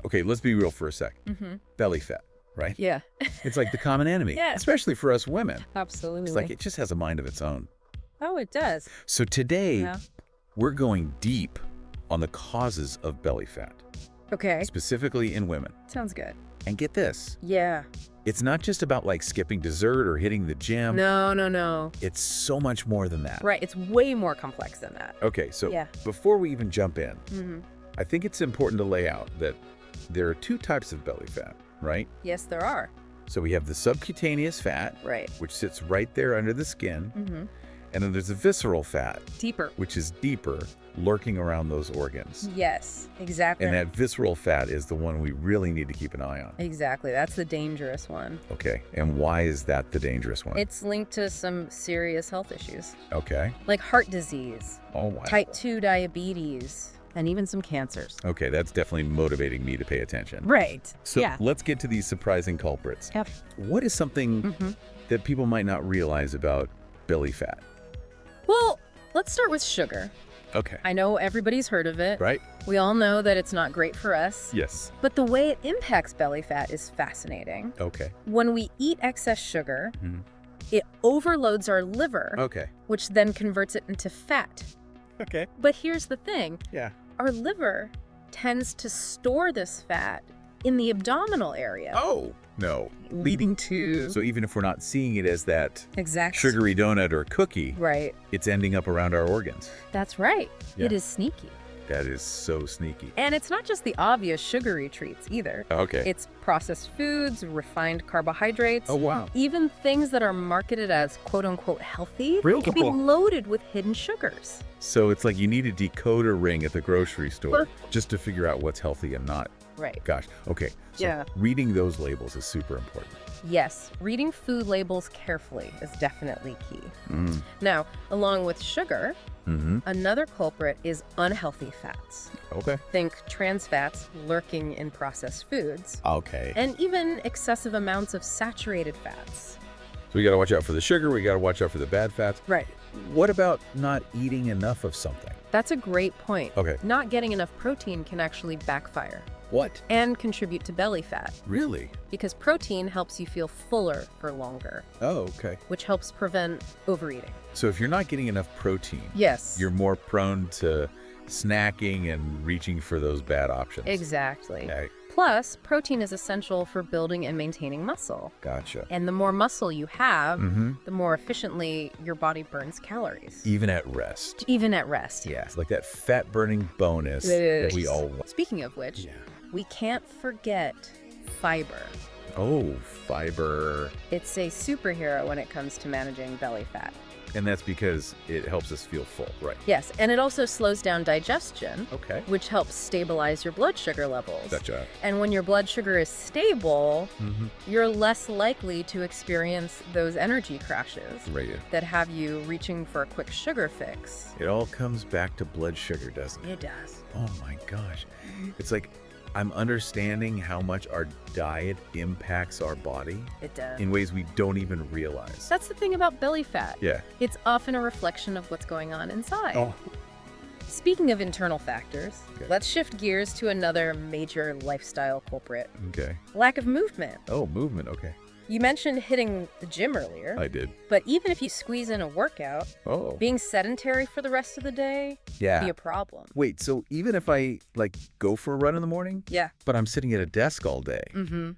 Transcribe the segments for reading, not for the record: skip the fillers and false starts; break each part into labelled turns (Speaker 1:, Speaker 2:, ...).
Speaker 1: Okay, let's be real for a sec. Belly fat, right?
Speaker 2: Yeah.
Speaker 1: It's like the common enemy,
Speaker 2: Yes.
Speaker 1: especially for us women.
Speaker 2: Absolutely.
Speaker 1: It's like it just has a mind of its own.
Speaker 2: Oh, it does.
Speaker 1: So today,
Speaker 2: Yeah.
Speaker 1: we're going deep on the causes of belly fat,
Speaker 2: Okay.
Speaker 1: specifically in women.
Speaker 2: Sounds good.
Speaker 1: And get this,
Speaker 2: Yeah.
Speaker 1: it's not just about like skipping dessert or hitting the gym.
Speaker 2: No.
Speaker 1: It's so much more than that.
Speaker 2: Right. It's way more complex than that.
Speaker 1: Okay, so
Speaker 2: Yeah.
Speaker 1: before we even jump in,
Speaker 2: Mm-hmm.
Speaker 1: I think it's important to lay out that there are two types of belly fat, right?
Speaker 2: Yes, there are.
Speaker 1: So we have the subcutaneous fat,
Speaker 2: Right.
Speaker 1: which sits right there under the skin,
Speaker 2: Mm-hmm.
Speaker 1: and then there's the visceral fat,
Speaker 2: Deeper.
Speaker 1: which is deeper, lurking around those organs.
Speaker 2: Yes, exactly.
Speaker 1: And that visceral fat is the one we really need to keep an eye on.
Speaker 2: Exactly. That's the dangerous one.
Speaker 1: Okay, and why is that the dangerous one?
Speaker 2: It's linked to some serious health issues,
Speaker 1: Okay.
Speaker 2: like heart disease,
Speaker 1: Oh, wow.
Speaker 2: type 2 diabetes, and even some cancers.
Speaker 1: Okay, that's definitely motivating me to pay attention.
Speaker 2: Right.
Speaker 1: So
Speaker 2: yeah.
Speaker 1: let's get to these surprising culprits.
Speaker 2: Yep.
Speaker 1: What is something
Speaker 2: Mm-hmm.
Speaker 1: that people might not realize about belly fat?
Speaker 2: Well, let's start with sugar.
Speaker 1: Okay.
Speaker 2: I know everybody's heard of it.
Speaker 1: Right?
Speaker 2: We all know that it's not great for us.
Speaker 1: Yes.
Speaker 2: But the way it impacts belly fat is fascinating.
Speaker 1: Okay.
Speaker 2: When we eat excess sugar,
Speaker 1: Mhm.
Speaker 2: it overloads our liver,
Speaker 1: Okay.
Speaker 2: which then converts it into fat.
Speaker 1: Okay.
Speaker 2: But here's the thing.
Speaker 1: Yeah.
Speaker 2: Our liver tends to store this fat in the abdominal area.
Speaker 1: Oh, no.
Speaker 2: Leading to...
Speaker 1: So even if we're not seeing it as that
Speaker 2: Exactly.
Speaker 1: sugary donut or cookie,
Speaker 2: Right.
Speaker 1: it's ending up around our organs.
Speaker 2: That's right.
Speaker 1: Yeah.
Speaker 2: It is sneaky.
Speaker 1: That is so sneaky.
Speaker 2: And it's not just the obvious sugary treats either.
Speaker 1: Okay.
Speaker 2: It's processed foods, refined carbohydrates,
Speaker 1: Oh, wow.
Speaker 2: even things that are marketed as quote-unquote healthy
Speaker 1: Real
Speaker 2: can be
Speaker 1: cool.
Speaker 2: loaded with hidden sugars.
Speaker 1: So it's like you need a decoder ring at the grocery store just to figure out what's healthy and not.
Speaker 2: Right.
Speaker 1: Gosh. Okay. So
Speaker 2: Yeah.
Speaker 1: reading those labels is super important.
Speaker 2: Yes, reading food labels carefully is definitely key.
Speaker 1: Mm.
Speaker 2: Now, along with sugar,
Speaker 1: Mm-hmm.
Speaker 2: another culprit is unhealthy fats.
Speaker 1: Okay.
Speaker 2: Think trans fats lurking in processed foods,
Speaker 1: Okay.
Speaker 2: and even excessive amounts of saturated fats.
Speaker 1: So we got to watch out for the sugar. We got to watch out for the bad fats.
Speaker 2: Right.
Speaker 1: What about not eating enough of something?
Speaker 2: That's a great point.
Speaker 1: Okay.
Speaker 2: Not getting enough protein can actually backfire
Speaker 1: What?
Speaker 2: and contribute to belly fat
Speaker 1: Really?
Speaker 2: because protein helps you feel fuller for longer,
Speaker 1: Oh, okay.
Speaker 2: which helps prevent overeating.
Speaker 1: So if you're not getting enough protein,
Speaker 2: Yes.
Speaker 1: you're more prone to snacking and reaching for those bad options.
Speaker 2: Exactly.
Speaker 1: Okay.
Speaker 2: Plus, protein is essential for building and maintaining muscle.
Speaker 1: Gotcha.
Speaker 2: And the more muscle you have,
Speaker 1: Mm-hmm.
Speaker 2: the more efficiently your body burns calories.
Speaker 1: Even at rest.
Speaker 2: Even at rest.
Speaker 1: Yeah. It's like that fat burning bonus
Speaker 2: It is.
Speaker 1: that we all want.
Speaker 2: Speaking of which,
Speaker 1: Yeah.
Speaker 2: we can't forget fiber.
Speaker 1: Oh, fiber.
Speaker 2: It's a superhero when it comes to managing belly fat.
Speaker 1: And that's because it helps us feel full, right?
Speaker 2: Yes, and it also slows down digestion,
Speaker 1: Okay.
Speaker 2: which helps stabilize your blood sugar levels.
Speaker 1: Gotcha.
Speaker 2: And when your blood sugar is stable,
Speaker 1: Mm-hmm.
Speaker 2: you're less likely to experience those energy crashes
Speaker 1: Right.
Speaker 2: that have you reaching for a quick sugar fix.
Speaker 1: It all comes back to blood sugar, doesn't it?
Speaker 2: It does.
Speaker 1: Oh my gosh. It's like I'm understanding how much our diet impacts our body
Speaker 2: It does.
Speaker 1: in ways we don't even realize.
Speaker 2: That's the thing about belly fat.
Speaker 1: Yeah.
Speaker 2: It's often a reflection of what's going on inside.
Speaker 1: Oh.
Speaker 2: Speaking of internal factors,
Speaker 1: Okay.
Speaker 2: let's shift gears to another major lifestyle culprit,
Speaker 1: Okay.
Speaker 2: lack of movement.
Speaker 1: Oh, movement. Okay.
Speaker 2: You mentioned hitting the gym earlier,
Speaker 1: I did.
Speaker 2: but even if you squeeze in a workout,
Speaker 1: Oh.
Speaker 2: being sedentary for the rest of the day can be
Speaker 1: Yeah.
Speaker 2: a problem.
Speaker 1: Wait, so even if I like go for a run in the morning,
Speaker 2: Yeah.
Speaker 1: but I'm sitting at a desk all day,
Speaker 2: Mm-hmm.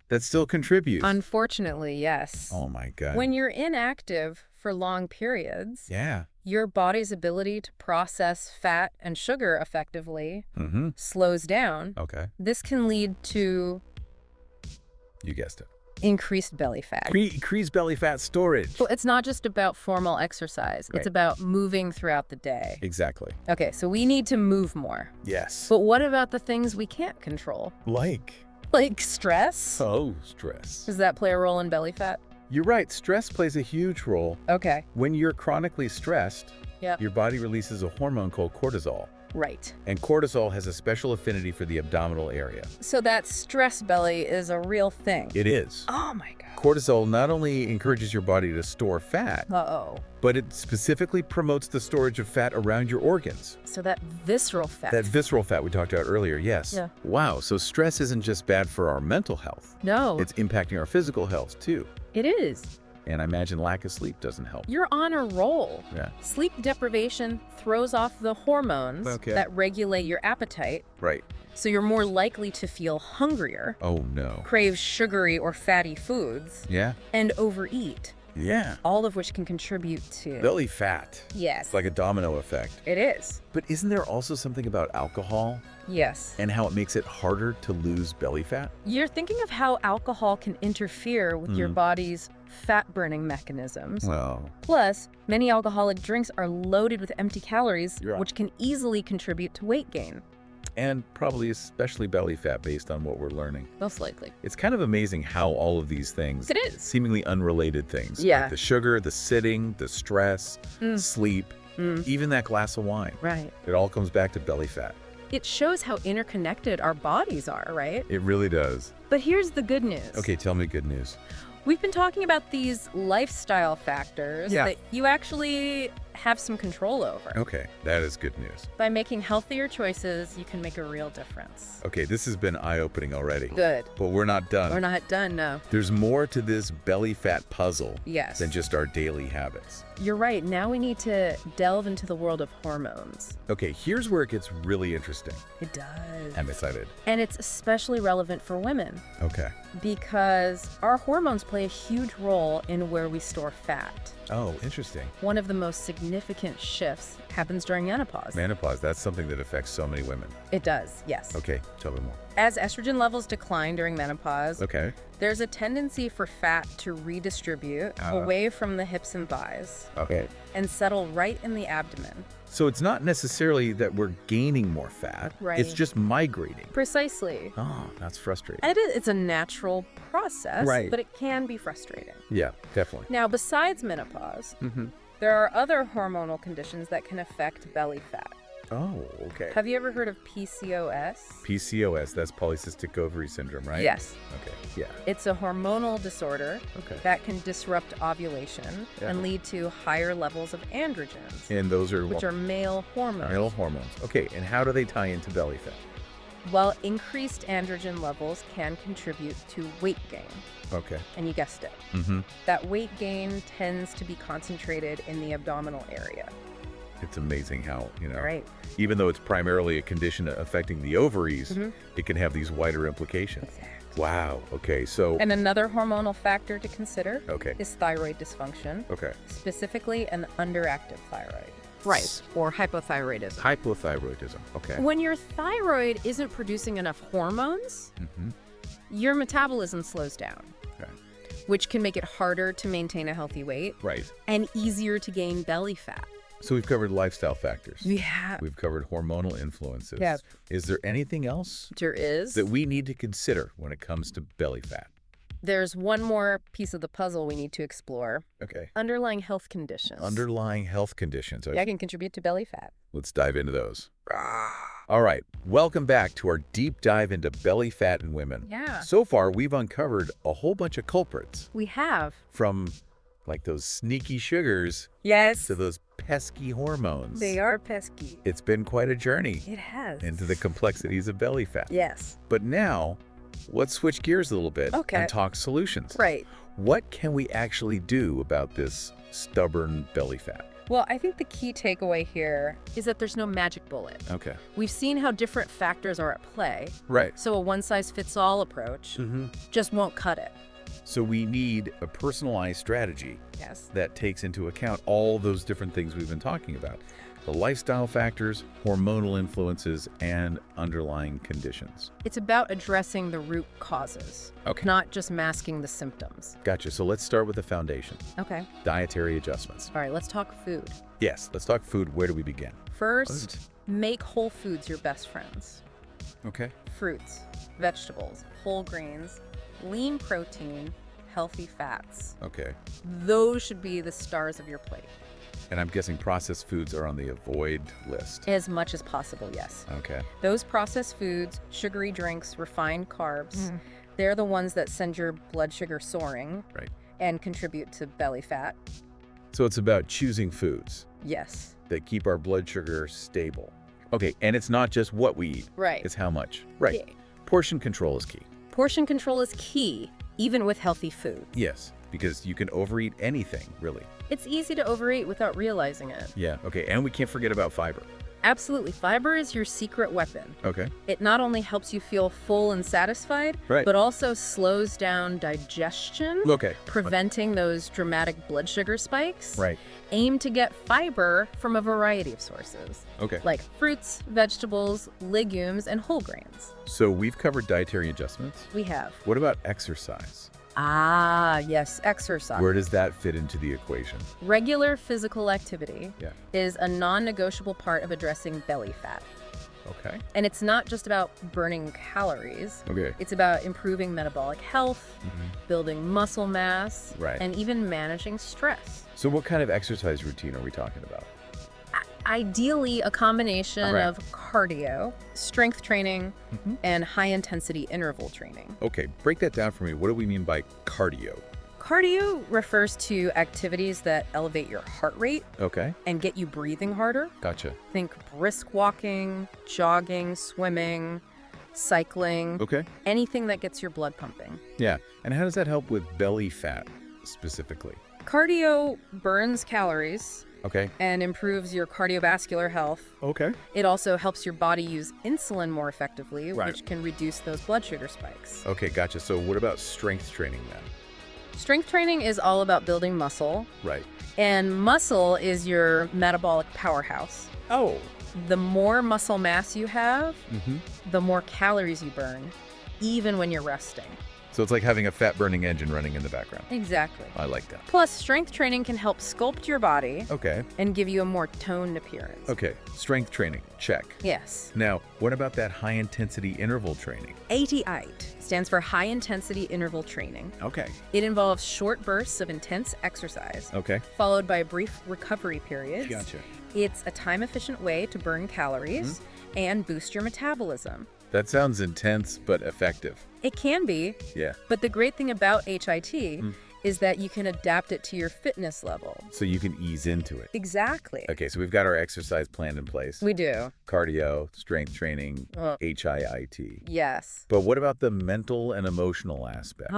Speaker 1: that still contributes.
Speaker 2: Unfortunately, yes.
Speaker 1: Oh my God.
Speaker 2: When you're inactive for long periods,
Speaker 1: Yeah.
Speaker 2: your body's ability to process fat and sugar effectively
Speaker 1: Mm-hmm.
Speaker 2: slows down.
Speaker 1: Okay.
Speaker 2: This can lead to
Speaker 1: You guessed it.
Speaker 2: increased belly fat.
Speaker 1: Increase belly fat storage.
Speaker 2: But it's not just about formal exercise.
Speaker 1: Right.
Speaker 2: It's about moving throughout the day.
Speaker 1: Exactly.
Speaker 2: Okay, so we need to move more.
Speaker 1: Yes.
Speaker 2: But what about the things we can't control?
Speaker 1: Like.
Speaker 2: Like stress?
Speaker 1: Oh, stress.
Speaker 2: Does that play a role in belly fat?
Speaker 1: You're right. Stress plays a huge role.
Speaker 2: Okay,
Speaker 1: When you're chronically stressed,
Speaker 2: Yep.
Speaker 1: your body releases a hormone called cortisol.
Speaker 2: right.
Speaker 1: And cortisol has a special affinity for the abdominal area.
Speaker 2: So that stress belly is a real thing.
Speaker 1: It is.
Speaker 2: Oh my God.
Speaker 1: Cortisol not only encourages your body to store fat,
Speaker 2: Uh-oh.
Speaker 1: but it specifically promotes the storage of fat around your organs.
Speaker 2: So that visceral fat.
Speaker 1: That visceral fat we talked about earlier, yes.
Speaker 2: Yeah.
Speaker 1: Wow, so stress isn't just bad for our mental health.
Speaker 2: No,
Speaker 1: It's impacting our physical health too.
Speaker 2: it is.
Speaker 1: And I imagine lack of sleep doesn't help.
Speaker 2: You're on a roll.
Speaker 1: Yeah.
Speaker 2: Sleep deprivation throws off the hormones
Speaker 1: Okay.
Speaker 2: that regulate your appetite,
Speaker 1: Right.
Speaker 2: so you're more likely to feel hungrier,
Speaker 1: Oh no.
Speaker 2: crave sugary or fatty foods,
Speaker 1: Yeah?
Speaker 2: and overeat,
Speaker 1: Yeah.
Speaker 2: all of which can contribute to...
Speaker 1: Belly fat.
Speaker 2: Yes,
Speaker 1: It's like a domino effect.
Speaker 2: it is.
Speaker 1: But isn't there also something about alcohol
Speaker 2: Yes.
Speaker 1: and how it makes it harder to lose belly fat?
Speaker 2: You're thinking of how alcohol can interfere with your body's fat-burning mechanisms.
Speaker 1: Well,
Speaker 2: Plus, many alcoholic drinks are loaded with empty calories,
Speaker 1: You're right.
Speaker 2: which can easily contribute to weight gain.
Speaker 1: and probably especially belly fat based on what we're learning.
Speaker 2: Most likely.
Speaker 1: It's kind of amazing how all of these things,
Speaker 2: It is.
Speaker 1: seemingly unrelated things,
Speaker 2: Yeah.
Speaker 1: like the sugar, the sitting, the stress, sleep, even that glass of wine,
Speaker 2: Right.
Speaker 1: it all comes back to belly fat.
Speaker 2: It shows how interconnected our bodies are, right?
Speaker 1: It really does.
Speaker 2: But here's the good news.
Speaker 1: Okay, tell me good news.
Speaker 2: We've been talking about these lifestyle factors
Speaker 1: Yeah.
Speaker 2: that you actually have some control over.
Speaker 1: Okay, that is good news.
Speaker 2: By making healthier choices, you can make a real difference.
Speaker 1: Okay, this has been eye-opening already.
Speaker 2: Good.
Speaker 1: But we're not done.
Speaker 2: We're not done, no.
Speaker 1: There's more to this belly fat puzzle
Speaker 2: Yes.
Speaker 1: than just our daily habits.
Speaker 2: You're right. Now we need to delve into the world of hormones.
Speaker 1: Okay, here's where it gets really interesting.
Speaker 2: It does.
Speaker 1: I'm excited.
Speaker 2: And it's especially relevant for women
Speaker 1: Okay.
Speaker 2: because our hormones play a huge role in where we store fat.
Speaker 1: Oh, interesting.
Speaker 2: One of the most significant shifts happens during menopause.
Speaker 1: Menopause, that's something that affects so many women.
Speaker 2: It does, yes.
Speaker 1: Okay, tell me more.
Speaker 2: As estrogen levels decline during menopause,
Speaker 1: Okay.
Speaker 2: there's a tendency for fat to redistribute away from the hips and thighs
Speaker 1: Okay.
Speaker 2: and settle right in the abdomen.
Speaker 1: So it's not necessarily that we're gaining more fat.
Speaker 2: Right.
Speaker 1: It's just migrating.
Speaker 2: Precisely.
Speaker 1: Oh, that's frustrating.
Speaker 2: It's a natural process,
Speaker 1: Right.
Speaker 2: but it can be frustrating.
Speaker 1: Yeah, definitely.
Speaker 2: Now, besides menopause,
Speaker 1: Mm-hmm.
Speaker 2: there are other hormonal conditions that can affect belly fat.
Speaker 1: Oh, okay.
Speaker 2: Have you ever heard of PCOS?
Speaker 1: PCOS, that's polycystic ovary syndrome, right?
Speaker 2: Yes.
Speaker 1: Okay, yeah.
Speaker 2: It's a hormonal disorder
Speaker 1: Okay.
Speaker 2: that can disrupt ovulation
Speaker 1: Yeah.
Speaker 2: and lead to higher levels of androgens,
Speaker 1: And those are
Speaker 2: which are male hormones.
Speaker 1: male hormones. Okay, and how do they tie into belly fat?
Speaker 2: While increased androgen levels can contribute to weight gain,
Speaker 1: Okay.
Speaker 2: and you guessed it,
Speaker 1: Mm-hmm.
Speaker 2: that weight gain tends to be concentrated in the abdominal area.
Speaker 1: It's amazing how,
Speaker 2: Right.
Speaker 1: even though it's primarily a condition affecting the ovaries,
Speaker 2: Mhm.
Speaker 1: it can have these wider implications.
Speaker 2: Exactly.
Speaker 1: Wow. Okay, so
Speaker 2: And another hormonal factor to consider
Speaker 1: okay.
Speaker 2: is thyroid dysfunction,
Speaker 1: Okay.
Speaker 2: specifically an underactive thyroid. Right, or hypothyroidism.
Speaker 1: Hypothyroidism. Okay.
Speaker 2: When your thyroid isn't producing enough hormones,
Speaker 1: Mm-hmm.
Speaker 2: your metabolism slows down,
Speaker 1: Okay.
Speaker 2: which can make it harder to maintain a healthy weight
Speaker 1: Right.
Speaker 2: and easier to gain belly fat.
Speaker 1: So we've covered lifestyle factors.
Speaker 2: Yeah.
Speaker 1: We've covered hormonal influences.
Speaker 2: Yeah.
Speaker 1: Is there anything else
Speaker 2: There is.
Speaker 1: that we need to consider when it comes to belly fat?
Speaker 2: There's one more piece of the puzzle we need to explore.
Speaker 1: Okay.
Speaker 2: Underlying health conditions.
Speaker 1: Underlying health conditions.
Speaker 2: That can contribute to belly fat.
Speaker 1: Let's dive into those. All right. Welcome back to our deep dive into belly fat in women.
Speaker 2: Yeah.
Speaker 1: So far, we've uncovered a whole bunch of culprits,
Speaker 2: We have.
Speaker 1: from like those sneaky sugars
Speaker 2: Yes.
Speaker 1: to those pesky hormones.
Speaker 2: They are pesky.
Speaker 1: It's been quite a journey
Speaker 2: It has.
Speaker 1: into the complexities of belly fat.
Speaker 2: Yes.
Speaker 1: But now, let's switch gears a little bit
Speaker 2: Okay.
Speaker 1: and talk solutions.
Speaker 2: Right.
Speaker 1: What can we actually do about this stubborn belly fat?
Speaker 2: Well, I think the key takeaway here is that there's no magic bullet.
Speaker 1: Okay.
Speaker 2: We've seen how different factors are at play,
Speaker 1: Right.
Speaker 2: so a one-size-fits-all approach just won't cut it.
Speaker 1: So we need a personalized strategy
Speaker 2: Yes.
Speaker 1: that takes into account all those different things we've been talking about. The lifestyle factors, hormonal influences, and underlying conditions.
Speaker 2: It's about addressing the root causes,
Speaker 1: Okay.
Speaker 2: not just masking the symptoms.
Speaker 1: Gotcha. So let's start with the foundation.
Speaker 2: Okay.
Speaker 1: Dietary adjustments.
Speaker 2: All right, let's talk food.
Speaker 1: Yes, let's talk food. Where do we begin?
Speaker 2: First, make whole foods your best friends.
Speaker 1: Okay.
Speaker 2: Fruits, vegetables, whole grains, lean protein, healthy fats.
Speaker 1: Okay.
Speaker 2: Those should be the stars of your plate.
Speaker 1: And I'm guessing processed foods are on the avoid list.
Speaker 2: As much as possible, yes.
Speaker 1: Okay.
Speaker 2: Those processed foods, sugary drinks, refined carbs, They're the ones that send your blood sugar soaring
Speaker 1: Right.
Speaker 2: and contribute to belly fat.
Speaker 1: So it's about choosing foods
Speaker 2: Yes.
Speaker 1: that keep our blood sugar stable. Okay, and it's not just what we eat.
Speaker 2: Right.
Speaker 1: It's how much. Right.
Speaker 2: Yeah.
Speaker 1: Portion control is key.
Speaker 2: Portion control is key, even with healthy food.
Speaker 1: Yes, because you can overeat anything, really.
Speaker 2: It's easy to overeat without realizing it.
Speaker 1: Yeah, okay, and we can't forget about fiber.
Speaker 2: Absolutely. Fiber is your secret weapon.
Speaker 1: Okay.
Speaker 2: It not only helps you feel full and satisfied,
Speaker 1: Right.
Speaker 2: but also slows down digestion,
Speaker 1: Okay.
Speaker 2: preventing those dramatic blood sugar spikes.
Speaker 1: Right.
Speaker 2: Aim to get fiber from a variety of sources,
Speaker 1: Okay.
Speaker 2: like fruits, vegetables, legumes, and whole grains.
Speaker 1: So we've covered dietary adjustments.
Speaker 2: We have.
Speaker 1: What about exercise?
Speaker 2: Yes, exercise.
Speaker 1: Where does that fit into the equation?
Speaker 2: Regular physical activity
Speaker 1: Yeah.
Speaker 2: is a non-negotiable part of addressing belly fat.
Speaker 1: Okay.
Speaker 2: And it's not just about burning calories.
Speaker 1: Okay.
Speaker 2: It's about improving metabolic health, building muscle mass,
Speaker 1: Right.
Speaker 2: and even managing stress.
Speaker 1: So what kind of exercise routine are we talking about?
Speaker 2: Ideally, a combination
Speaker 1: All right.
Speaker 2: of cardio, strength training, and high-intensity interval training.
Speaker 1: Okay, break that down for me. What do we mean by cardio?
Speaker 2: Cardio refers to activities that elevate your heart rate
Speaker 1: Okay,
Speaker 2: and get you breathing harder.
Speaker 1: gotcha.
Speaker 2: Think brisk walking, jogging, swimming, cycling,
Speaker 1: Okay.
Speaker 2: anything that gets your blood pumping.
Speaker 1: Yeah, and how does that help with belly fat specifically?
Speaker 2: Cardio burns calories
Speaker 1: Okay.
Speaker 2: and improves your cardiovascular health.
Speaker 1: Okay.
Speaker 2: It also helps your body use insulin more effectively,
Speaker 1: Right.
Speaker 2: which can reduce those blood sugar spikes.
Speaker 1: Okay, gotcha. So what about strength training then?
Speaker 2: Strength training is all about building muscle,
Speaker 1: Right.
Speaker 2: and muscle is your metabolic powerhouse.
Speaker 1: Oh.
Speaker 2: The more muscle mass you have,
Speaker 1: Mm-hmm.
Speaker 2: the more calories you burn, even when you're resting.
Speaker 1: So it's like having a fat-burning engine running in the background.
Speaker 2: Exactly.
Speaker 1: I like that.
Speaker 2: Plus, strength training can help sculpt your body
Speaker 1: Okay.
Speaker 2: and give you a more toned appearance.
Speaker 1: Okay, strength training, check.
Speaker 2: Yes.
Speaker 1: Now, what about that high-intensity interval training?
Speaker 2: ATIT stands for high intensity interval training.
Speaker 1: Okay.
Speaker 2: It involves short bursts of intense exercise,
Speaker 1: Okay.
Speaker 2: followed by brief recovery periods.
Speaker 1: Gotcha.
Speaker 2: It's a time efficient way to burn calories and boost your metabolism.
Speaker 1: That sounds intense, but effective.
Speaker 2: It can be,
Speaker 1: Yeah.
Speaker 2: but the great thing about HIT is that you can adapt it to your fitness level.
Speaker 1: So you can ease into it.
Speaker 2: Exactly.
Speaker 1: Okay, so we've got our exercise plan in place.
Speaker 2: We do.
Speaker 1: Cardio, strength training,
Speaker 2: Uh,
Speaker 1: HIIT.
Speaker 2: Yes.
Speaker 1: But what about the mental and emotional aspect?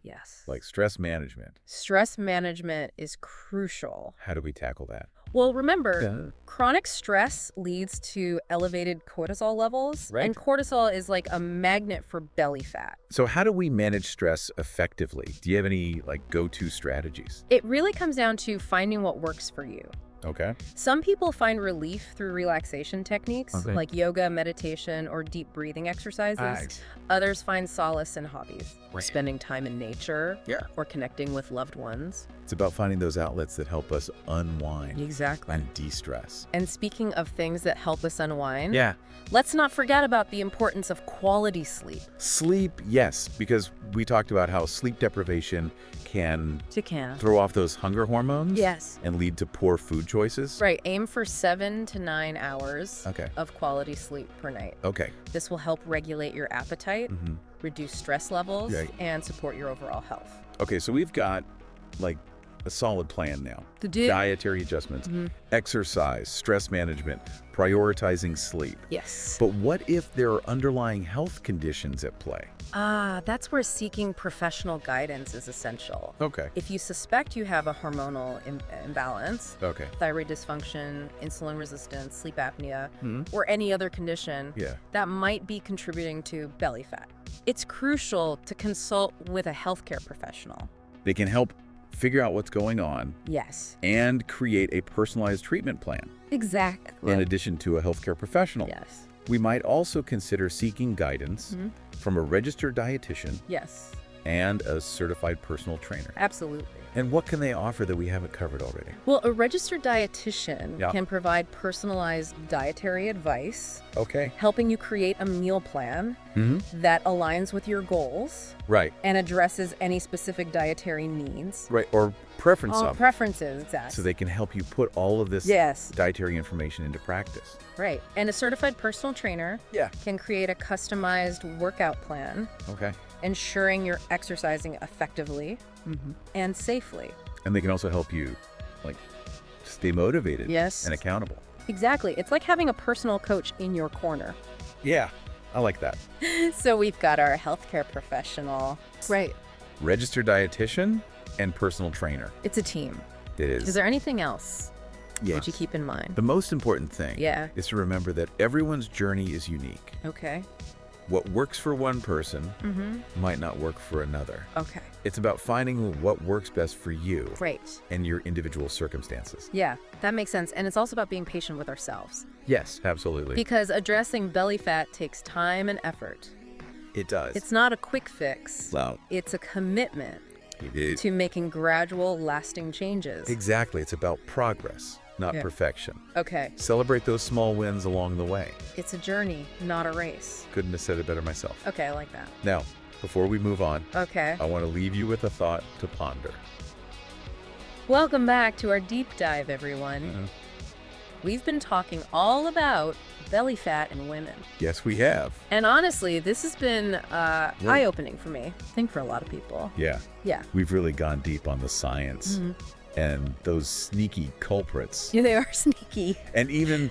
Speaker 2: Yes.
Speaker 1: Like stress management.
Speaker 2: Stress management is crucial.
Speaker 1: How do we tackle that?
Speaker 2: Well, remember, chronic stress leads to elevated cortisol levels,
Speaker 1: Right.
Speaker 2: and cortisol is like a magnet for belly fat.
Speaker 1: So how do we manage stress effectively? Do you have any go-to strategies?
Speaker 2: It really comes down to finding what works for you.
Speaker 1: Okay.
Speaker 2: Some people find relief through relaxation techniques
Speaker 1: Okay.
Speaker 2: like yoga, meditation, or deep breathing exercises.
Speaker 1: Nice.
Speaker 2: Others find solace in hobbies,
Speaker 1: Right.
Speaker 2: spending time in nature,
Speaker 1: Yeah.
Speaker 2: or connecting with loved ones.
Speaker 1: It's about finding those outlets that help us unwind
Speaker 2: Exactly.
Speaker 1: and de-stress.
Speaker 2: And speaking of things that help us unwind,
Speaker 1: Yeah.
Speaker 2: let's not forget about the importance of quality sleep.
Speaker 1: Sleep, yes, because we talked about how sleep deprivation can
Speaker 2: Can.
Speaker 1: throw off those hunger hormones.
Speaker 2: Yes.
Speaker 1: And lead to poor food choices.
Speaker 2: Right. Aim for 7 to 9 hours
Speaker 1: Okay.
Speaker 2: of quality sleep per night.
Speaker 1: Okay.
Speaker 2: This will help regulate your appetite,
Speaker 1: Mhm.
Speaker 2: reduce stress levels,
Speaker 1: Right.
Speaker 2: and support your overall health.
Speaker 1: Okay, so we've got a solid plan now.
Speaker 2: To do.
Speaker 1: Dietary adjustments, exercise, stress management, prioritizing sleep.
Speaker 2: Yes.
Speaker 1: But what if there are underlying health conditions at play?
Speaker 2: That's where seeking professional guidance is essential.
Speaker 1: Okay.
Speaker 2: If you suspect you have a hormonal imbalance,
Speaker 1: Okay.
Speaker 2: thyroid dysfunction, insulin resistance, sleep apnea, or any other condition
Speaker 1: Yeah.
Speaker 2: that might be contributing to belly fat, it's crucial to consult with a healthcare professional.
Speaker 1: They can help figure out what's going on
Speaker 2: Yes.
Speaker 1: and create a personalized treatment plan
Speaker 2: Exactly.
Speaker 1: in addition to a healthcare professional.
Speaker 2: Yes.
Speaker 1: We might also consider seeking guidance from a registered dietitian
Speaker 2: Yes.
Speaker 1: and a certified personal trainer.
Speaker 2: Absolutely.
Speaker 1: And what can they offer that we haven't covered already?
Speaker 2: Well, a registered dietitian
Speaker 1: Yeah.
Speaker 2: can provide personalized dietary advice,
Speaker 1: Okay.
Speaker 2: helping you create a meal plan that aligns with your goals
Speaker 1: Right.
Speaker 2: and addresses any specific dietary needs.
Speaker 1: Right. Or preference
Speaker 2: All
Speaker 1: of.
Speaker 2: preferences, exactly.
Speaker 1: So they can help you put all of this
Speaker 2: Yes.
Speaker 1: dietary information into practice.
Speaker 2: Right. And a certified personal trainer
Speaker 1: Yeah.
Speaker 2: can create a customized workout plan
Speaker 1: Okay.
Speaker 2: ensuring you're exercising effectively and safely.
Speaker 1: And they can also help you, like, stay motivated
Speaker 2: Yes.
Speaker 1: and accountable.
Speaker 2: Exactly. It's like having a personal coach in your corner.
Speaker 1: Yeah, I like that.
Speaker 2: So we've got our healthcare professional. Right.
Speaker 1: Registered dietitian and personal trainer.
Speaker 2: It's a team.
Speaker 1: It is.
Speaker 2: Is there anything else
Speaker 1: Yes.
Speaker 2: that you keep in mind?
Speaker 1: The most important thing
Speaker 2: Yeah.
Speaker 1: is to remember that everyone's journey is unique.
Speaker 2: Okay.
Speaker 1: What works for one person might not work for another.
Speaker 2: Okay.
Speaker 1: It's about finding what works best for you
Speaker 2: Great.
Speaker 1: and your individual circumstances.
Speaker 2: Yeah, that makes sense. And it's also about being patient with ourselves.
Speaker 1: Yes, absolutely.
Speaker 2: Because addressing belly fat takes time and effort.
Speaker 1: It does.
Speaker 2: It's not a quick fix.
Speaker 1: Well,
Speaker 2: It's a commitment
Speaker 1: it is.
Speaker 2: to making gradual, lasting changes.
Speaker 1: Exactly. It's about progress, not
Speaker 2: Yeah.
Speaker 1: perfection.
Speaker 2: Okay.
Speaker 1: Celebrate those small wins along the way.
Speaker 2: It's a journey, not a race.
Speaker 1: Couldn't have said it better myself.
Speaker 2: Okay, I like that.
Speaker 1: Now, before we move on,
Speaker 2: Okay.
Speaker 1: I want to leave you with a thought to ponder.
Speaker 2: Welcome back to our deep dive, everyone. We've been talking all about belly fat in women.
Speaker 1: Yes, we have.
Speaker 2: And honestly, this has been eye-opening for me. I think for a lot of people.
Speaker 1: Yeah.
Speaker 2: Yeah.
Speaker 1: We've really gone deep on the science and those sneaky culprits.
Speaker 2: Yeah, they are sneaky.
Speaker 1: And even,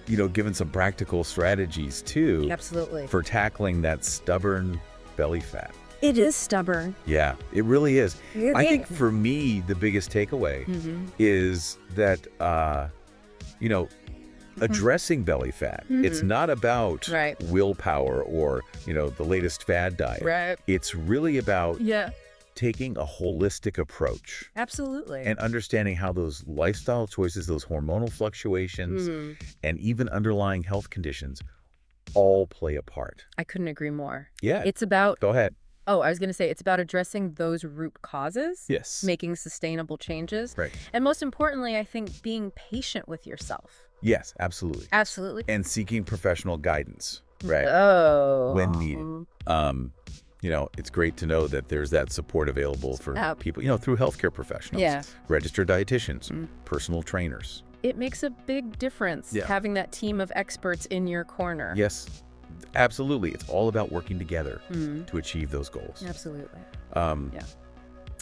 Speaker 1: given some practical strategies, too,
Speaker 2: Absolutely.
Speaker 1: for tackling that stubborn belly fat.
Speaker 2: It is stubborn.
Speaker 1: Yeah, it really is. I think for me, the biggest takeaway is that, addressing belly fat, it's not about
Speaker 2: Right.
Speaker 1: willpower or, the latest fad diet.
Speaker 2: Right.
Speaker 1: It's really about
Speaker 2: Yeah.
Speaker 1: taking a holistic approach
Speaker 2: Absolutely.
Speaker 1: and understanding how those lifestyle choices, those hormonal fluctuations, and even underlying health conditions all play a part.
Speaker 2: I couldn't agree more.
Speaker 1: Yeah.
Speaker 2: It's about,
Speaker 1: Go ahead.
Speaker 2: I was going to say, it's about addressing those root causes.
Speaker 1: Yes.
Speaker 2: Making sustainable changes.
Speaker 1: Right.
Speaker 2: And most importantly, I think being patient with yourself.
Speaker 1: Yes, absolutely.
Speaker 2: Absolutely.
Speaker 1: And seeking professional guidance, right?
Speaker 2: Oh.
Speaker 1: When needed. It's great to know that there's that support available for people, through healthcare professionals,
Speaker 2: Yeah.
Speaker 1: registered dietitians, personal trainers.
Speaker 2: It makes a big difference having that team of experts in your corner.
Speaker 1: Yes, absolutely. It's all about working together to achieve those goals.
Speaker 2: Absolutely.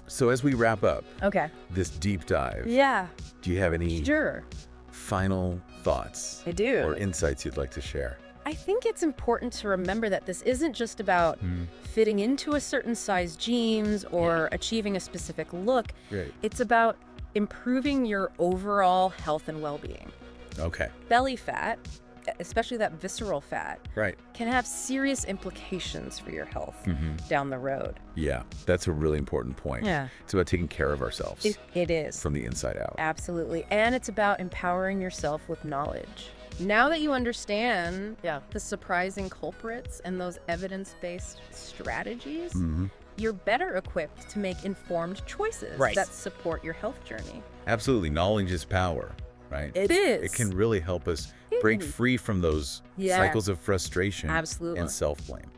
Speaker 1: So as we wrap up
Speaker 2: Okay.
Speaker 1: this deep dive,
Speaker 2: Yeah.
Speaker 1: do you have any
Speaker 2: Sure.
Speaker 1: final thoughts
Speaker 2: I do.
Speaker 1: or insights you'd like to share?
Speaker 2: I think it's important to remember that this isn't just about fitting into a certain size jeans or achieving a specific look.
Speaker 1: Right.
Speaker 2: It's about improving your overall health and well-being.
Speaker 1: Okay.
Speaker 2: Belly fat, especially that visceral fat,
Speaker 1: Right.
Speaker 2: can have serious implications for your health down the road.
Speaker 1: Yeah, that's a really important point.
Speaker 2: Yeah.
Speaker 1: It's about taking care of ourselves
Speaker 2: It is.
Speaker 1: from the inside out.
Speaker 2: Absolutely. And it's about empowering yourself with knowledge. Now that you understand the surprising culprits and those evidence-based strategies, you're better equipped to make informed choices that support your health journey.
Speaker 1: Absolutely. Knowledge is power, right?
Speaker 2: It is.
Speaker 1: It can really help us break free from those cycles of frustration
Speaker 2: Absolutely.
Speaker 1: and self-blame.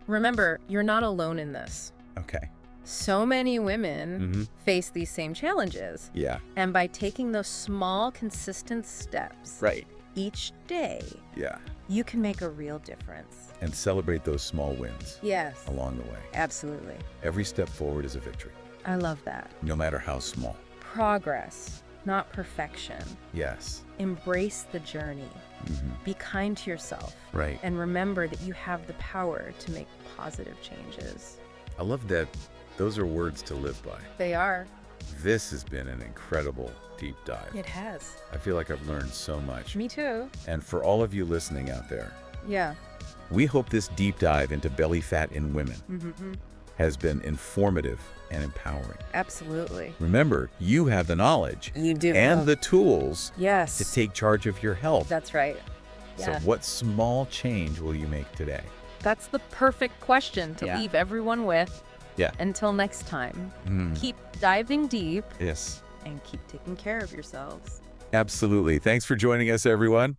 Speaker 2: Remember, you're not alone in this.
Speaker 1: Okay.
Speaker 2: So many women face these same challenges.
Speaker 1: Yeah.
Speaker 2: And by taking those small, consistent steps
Speaker 1: Right.
Speaker 2: each day,
Speaker 1: Yeah.
Speaker 2: you can make a real difference.
Speaker 1: And celebrate those small wins
Speaker 2: Yes.
Speaker 1: along the way.
Speaker 2: Absolutely.
Speaker 1: Every step forward is a victory,
Speaker 2: I love that.
Speaker 1: no matter how small.
Speaker 2: Progress, not perfection.
Speaker 1: Yes.
Speaker 2: Embrace the journey. Be kind to yourself.
Speaker 1: Right.
Speaker 2: And remember that you have the power to make positive changes.
Speaker 1: I love that those are words to live by.
Speaker 2: They are.
Speaker 1: This has been an incredible deep dive.
Speaker 2: It has.
Speaker 1: I feel like I've learned so much.
Speaker 2: Me too.
Speaker 1: And for all of you listening out there,
Speaker 2: Yeah.
Speaker 1: we hope this deep dive into belly fat in women has been informative and empowering.
Speaker 2: Absolutely.
Speaker 1: Remember, you have the knowledge
Speaker 2: You do.
Speaker 1: and the tools
Speaker 2: Yes.
Speaker 1: to take charge of your health.
Speaker 2: That's right.
Speaker 1: So
Speaker 2: Yeah.
Speaker 1: what small change will you make today?
Speaker 2: That's the perfect question to
Speaker 1: Yeah.
Speaker 2: leave everyone with.
Speaker 1: Yeah.
Speaker 2: Until next time, keep diving deep
Speaker 1: Yes.
Speaker 2: and keep taking care of yourselves.
Speaker 1: Absolutely. Thanks for joining us, everyone.